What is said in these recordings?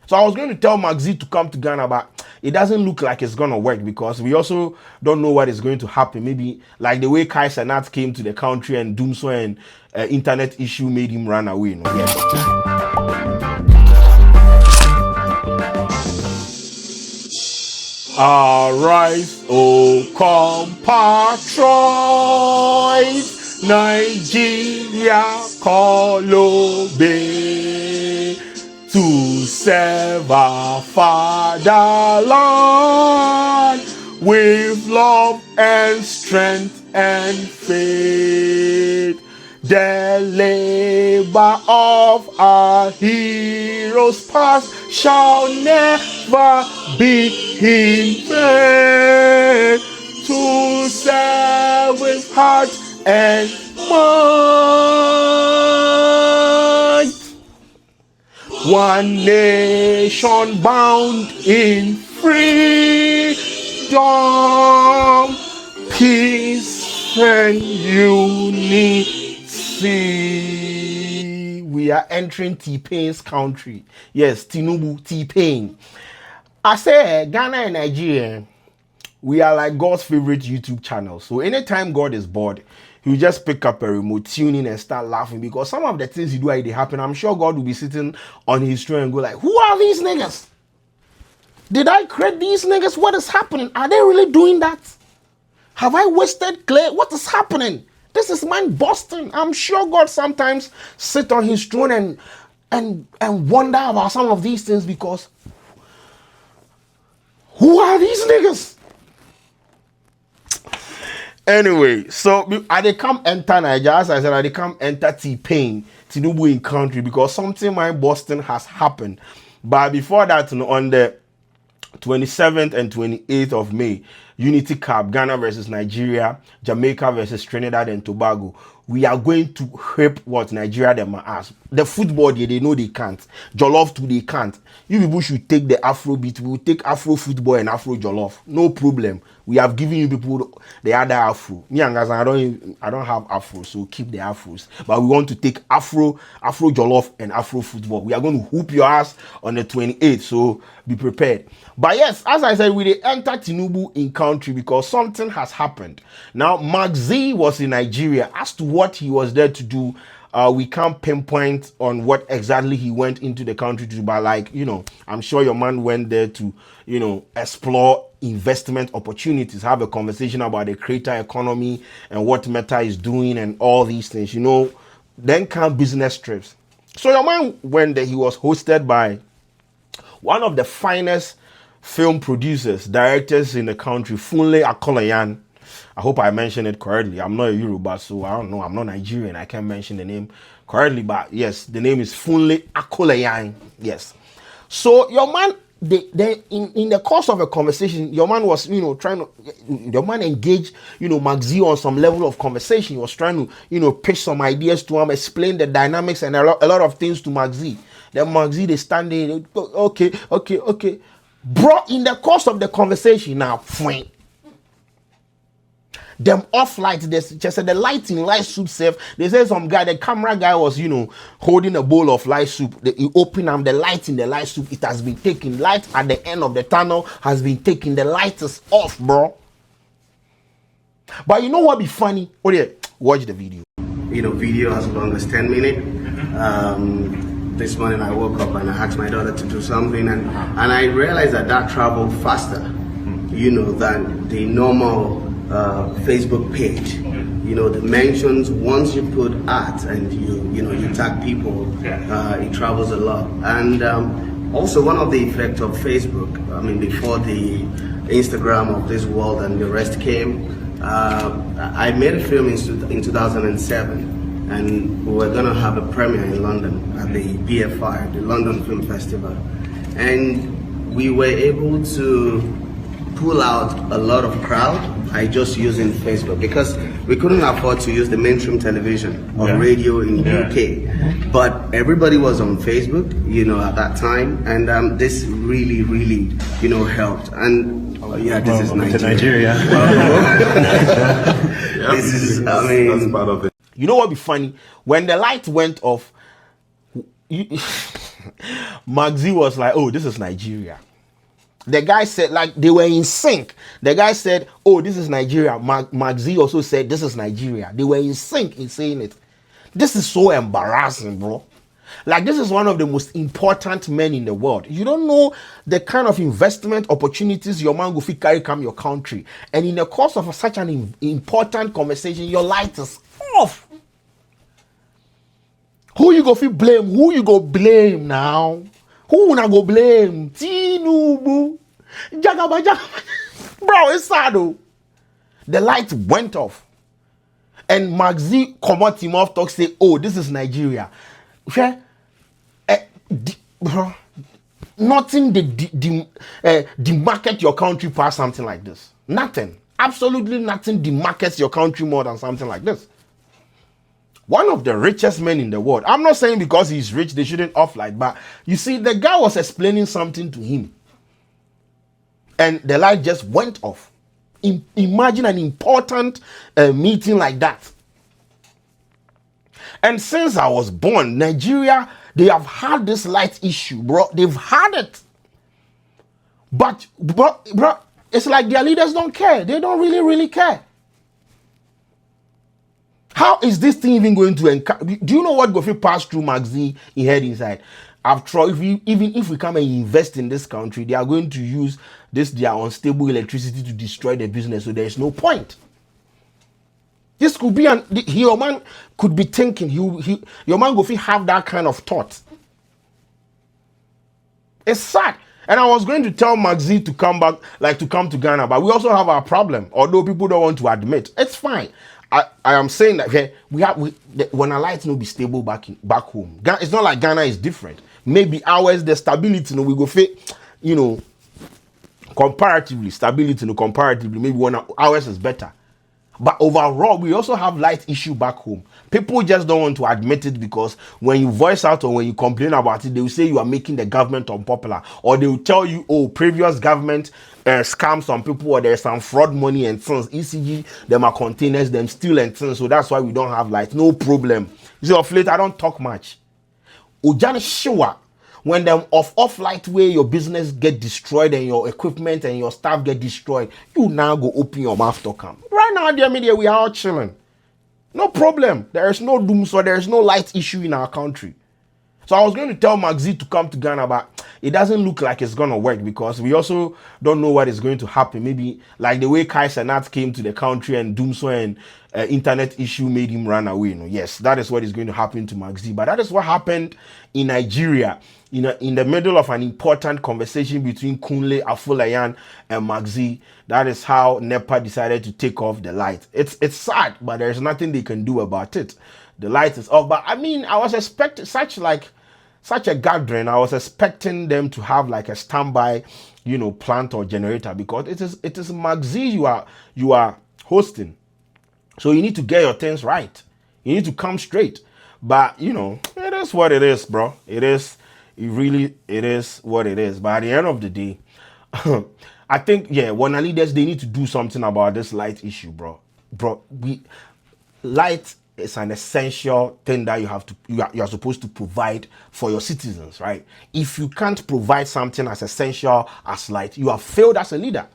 So I was going to tell Magzi to come to Ghana, but it doesn't look like it's going to work because we also don't know what is going to happen. Maybe like the way Kai Sanat came to the country and Doomso and internet issue made him run away. No? Yeah. Arise, O compatriots, Nigeria call obey to serve our fatherland with love and strength and faith. The labor of our heroes past shall never be in vain. To serve with heart and mind. One nation bound in freedom, peace and unity. We are entering T-Pain's country. Yes, Tinubu, T-Pain. I say Ghana and Nigeria, we are like God's favorite YouTube channel. So anytime God is bored, he will just pick up a remote, tune in and start laughing because some of the things you do, they happen. I'm sure God will be sitting on his throne and go like, who are these niggas? Did I create these niggas? What is happening? Are they really doing that? Have I wasted clay? What is happening? This is mind busting. I'm sure God sometimes sit on his throne and wonder about some of these things because who are these niggas? Anyway, so I they come enter Nigeria, as I said, I they come enter T-Pain, Tinubu in country because something mind busting has happened. But before that, on the 27th and 28th of May, Unity Cup, Ghana versus Nigeria, Jamaica versus Trinidad and Tobago. We are going to whip what Nigeria them ass. The football, they know they can't. Jollof too, they can't. You people should take the Afro beat. We will take Afro football and Afro Jollof. No problem. We have given you people the other Afro. Me and guys, I don't have Afro, so keep the Afros. But we want to take Afro Jollof and Afro football. We are going to whoop your ass on the 28th, so be prepared. But yes, as I said, we enter Tinubu in country because something has happened. Now, Magzi was in Nigeria. As to what he was there to do, we can't pinpoint on what exactly he went into the country to do. But like, I'm sure your man went there to, explore investment opportunities, have a conversation about the creator economy and what Meta is doing and all these things, then come business trips. So your man went there, he was hosted by one of the finest film producers, directors in the country, Funle Akolayan. I hope I mentioned it correctly. I'm not a Yoruba, so I don't know. I'm not Nigerian. I can't mention the name correctly, but yes, the name is Funle Akolayan. Yes. So your man, in the course of a conversation, your man was, your man engaged, Magzi on some level of conversation. He was trying to, pitch some ideas to him, explain the dynamics and a lot of things to Magzi. Then Magzi, they stand there, okay. Bro, in the course of the conversation, now, fine. Them off light, they just said the light in light soup safe. They said some guy, the camera guy was, holding a bowl of light soup. He opened up the light in the light soup. It has been taken. Light at the end of the tunnel has been taken. The light is off, bro. But you know what be funny? Oh yeah, watch the video. Video as long as 10 minutes. This morning I woke up and I asked my daughter to do something and I realized that traveled faster, than the normal Facebook page. The mentions, once you put art and you tag people, it travels a lot. And also one of the effects of Facebook, before the Instagram of this world and the rest came, I made a film in 2007. And we were going to have a premiere in London at the BFI, the London Film Festival. And we were able to pull out a lot of crowd by just using Facebook because we couldn't afford to use the mainstream television or radio in UK. But everybody was on Facebook, at that time. And this really, really, helped. And this is Nigeria. This is, that's part of it. You know what be funny? When the light went off, Mark Z was like, oh, this is Nigeria. The guy said, like, they were in sync. The guy said, oh, this is Nigeria. Mark Z also said, this is Nigeria. They were in sync in saying it. This is so embarrassing, bro. Like, this is one of the most important men in the world. You don't know the kind of investment opportunities your man go fit carry come your country. And in the course of such an important conversation, your light is off. Who you go fit blame? Who you go blame now? Who wanna go blame? Tinubu. Jagaba. Bro, it's sad though. The light went off. And Mark Z come out him off talk say, oh, this is Nigeria. Bro, nothing demarket your country past something like this. Nothing. Absolutely nothing demarkets your country more than something like this. One of the richest men in the world. I'm not saying because he's rich, they shouldn't off like, but you see, the guy was explaining something to him. And the light just went off. Imagine an important meeting like that. And since I was born, Nigeria, they have had this light issue, bro. They've had it. But, bro, it's like their leaders don't care. They don't really care. How is this thing even going to encourage? Do you know what Gofi passed through Mark Z in head inside? After all, even if we come and invest in this country, they are going to use their unstable electricity to destroy the business. So there is no point. This could be your man could be thinking. Your man Gofi have that kind of thought. It's sad. And I was going to tell Mark Z to come back, like to come to Ghana, but we also have our problem. Although people don't want to admit, it's fine. I am saying that okay, when our lights will be stable back home. It's not like Ghana is different. Maybe ours the stability we go fit, comparatively maybe one ours is better. But overall, we also have light issue back home. People just don't want to admit it because when you voice out or when you complain about it, they will say you are making the government unpopular. Or they will tell you, oh, previous government scam some people or there's some fraud money and things. ECG, them are containers, them still and things. So that's why we don't have light. No problem. You see, of late, I don't talk much. Ujani Shiwa, when them off light way your business get destroyed and your equipment and your staff get destroyed, you now go open your mouth to come. Right now, dear media, we are all chilling. No problem. There is no doom, so there is no light issue in our country. So I was going to tell Mark Z to come to Ghana, but it doesn't look like it's going to work because we also don't know what is going to happen. Maybe like the way Kai Senat came to the country and Doomso and internet issue made him run away. Yes, that is what is going to happen to Mark Z. But that is what happened in Nigeria. In the middle of an important conversation between Kunle Afolayan and Mark Z. That is how NEPA decided to take off the light. It's sad, but there's nothing they can do about it. The light is off. But I mean, I was expecting such a gathering. I was expecting them to have like a standby, plant or generator because it is Mark Z you are hosting. So you need to get your things right. You need to come straight. But it is what it is, bro. It is what it is. But at the end of the day, I think when our leaders they need to do something about this light issue, bro. Light is an essential thing that you are supposed to provide for your citizens, right? If you can't provide something as essential as light, you have failed as a leader.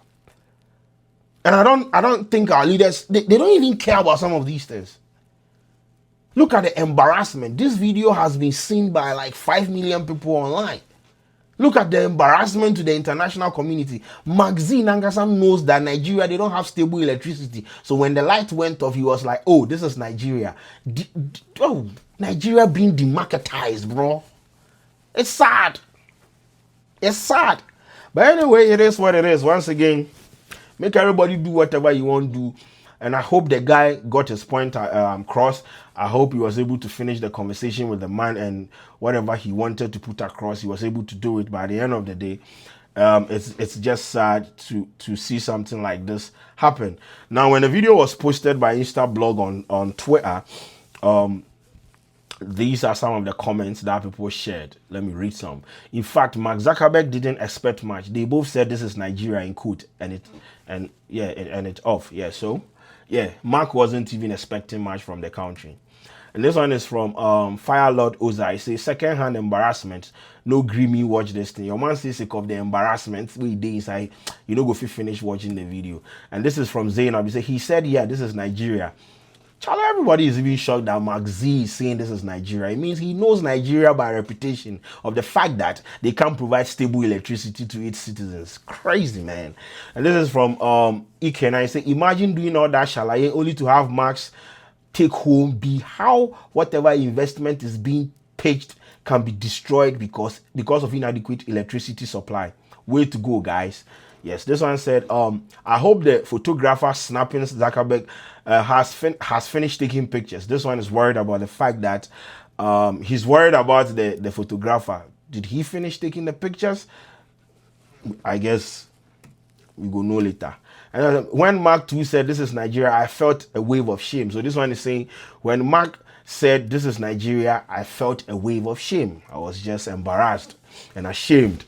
And I don't think our leaders they don't even care about some of these things. Look at the embarrassment. This video has been seen by like 5 million people online. Look at the embarrassment to the international community. Mark Z Nangasam knows that Nigeria, they don't have stable electricity. So when the light went off, he was like, oh, this is Nigeria. Nigeria being demarketized, bro. It's sad. It's sad. But anyway, it is what it is. Once again, make everybody do whatever you want to do. And I hope the guy got his point across. I hope he was able to finish the conversation with the man and whatever he wanted to put across, he was able to do it. But at the end of the day, it's just sad to see something like this happen. Now, when the video was posted by Instablog on Twitter, these are some of the comments that people shared. Let me read some. In fact, Mark Zuckerberg didn't expect much. They both said this is Nigeria in quote, and it's off. Yeah, so yeah, Mark wasn't even expecting much from the country. And this one is from Firelord Oza. He says, second-hand embarrassment. no gree watch this thing. Your man says sick of the embarrassment we did inside, you know, go finish watching the video. And this is from Zainab. He said, yeah, this is Nigeria. Charlie, everybody is even shocked that Mark Z is saying this is Nigeria. It means he knows Nigeria by reputation of the fact that they can't provide stable electricity to its citizens. Crazy, man. And this is from Ike. I say, imagine doing all that shalaye only to have Max take home be how whatever investment is being pitched can be destroyed because of inadequate electricity supply. Way to go, guys. Yes, this one said, I hope the photographer snapping Zuckerberg has finished taking pictures. This one is worried about the fact that he's worried about the photographer. Did he finish taking the pictures? I guess we go know later. And when Mark 2 said this is Nigeria, I felt a wave of shame. So this one is saying, when Mark said this is Nigeria, I felt a wave of shame. I was just embarrassed and ashamed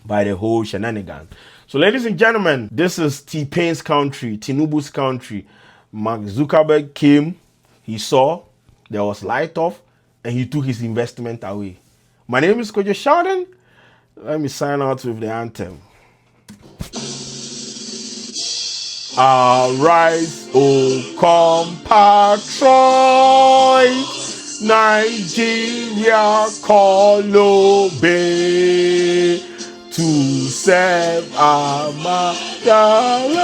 by the whole shenanigan. So ladies and gentlemen, this is T-Pain's country, Tinubu's country. Mark Zuckerberg came, he saw, there was light off, and he took his investment away. My name is Kwadwo Sheldon. Let me sign out with the anthem. Arise, O compatriots, Nigeria call obey to serve our motherland.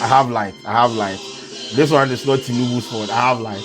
I have light. This one is not Tinubu's fault. I have light.